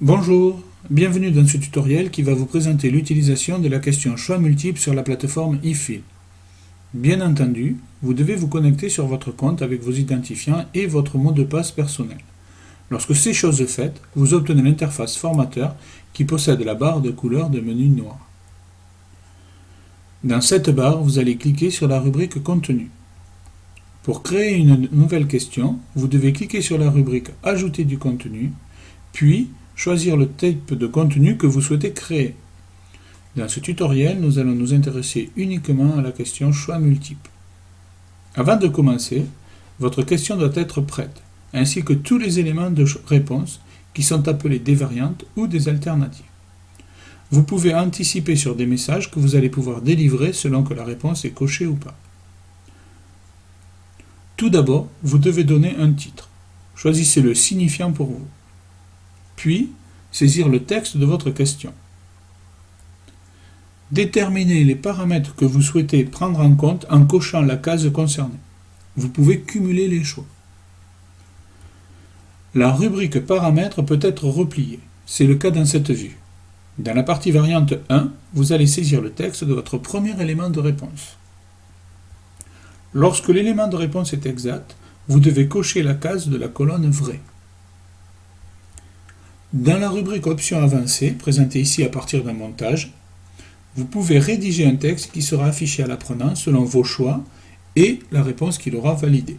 Bonjour, bienvenue dans ce tutoriel qui va vous présenter l'utilisation de la question choix multiple sur la plateforme eFill. Bien entendu, vous devez vous connecter sur votre compte avec vos identifiants et votre mot de passe personnel. Lorsque ces choses faites, vous obtenez l'interface formateur qui possède la barre de couleur de menu noir. Dans cette barre, vous allez cliquer sur la rubrique Contenu. Pour créer une nouvelle question, vous devez cliquer sur la rubrique Ajouter du contenu, puis choisir le type de contenu que vous souhaitez créer. Dans ce tutoriel, nous allons nous intéresser uniquement à la question choix multiple. Avant de commencer, votre question doit être prête, ainsi que tous les éléments de réponse qui sont appelés des variantes ou des alternatives. Vous pouvez anticiper sur des messages que vous allez pouvoir délivrer selon que la réponse est cochée ou pas. Tout d'abord, vous devez donner un titre. Choisissez le signifiant pour vous. Puis, saisir le texte de votre question. Déterminez les paramètres que vous souhaitez prendre en compte en cochant la case concernée. Vous pouvez cumuler les choix. La rubrique paramètres peut être repliée. C'est le cas dans cette vue. Dans la partie variante 1, vous allez saisir le texte de votre premier élément de réponse. Lorsque l'élément de réponse est exact, vous devez cocher la case de la colonne vraie. Dans la rubrique Options avancées, présentée ici à partir d'un montage, vous pouvez rédiger un texte qui sera affiché à l'apprenant selon vos choix et la réponse qu'il aura validée.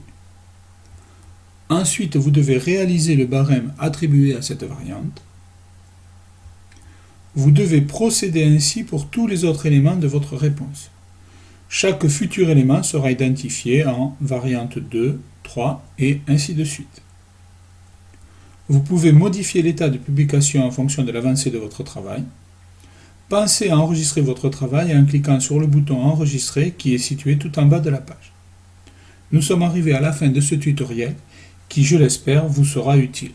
Ensuite, vous devez réaliser le barème attribué à cette variante. Vous devez procéder ainsi pour tous les autres éléments de votre réponse. Chaque futur élément sera identifié en variante 2, 3 et ainsi de suite. Vous pouvez modifier l'état de publication en fonction de l'avancée de votre travail. Pensez à enregistrer votre travail en cliquant sur le bouton Enregistrer qui est situé tout en bas de la page. Nous sommes arrivés à la fin de ce tutoriel qui, je l'espère, vous sera utile.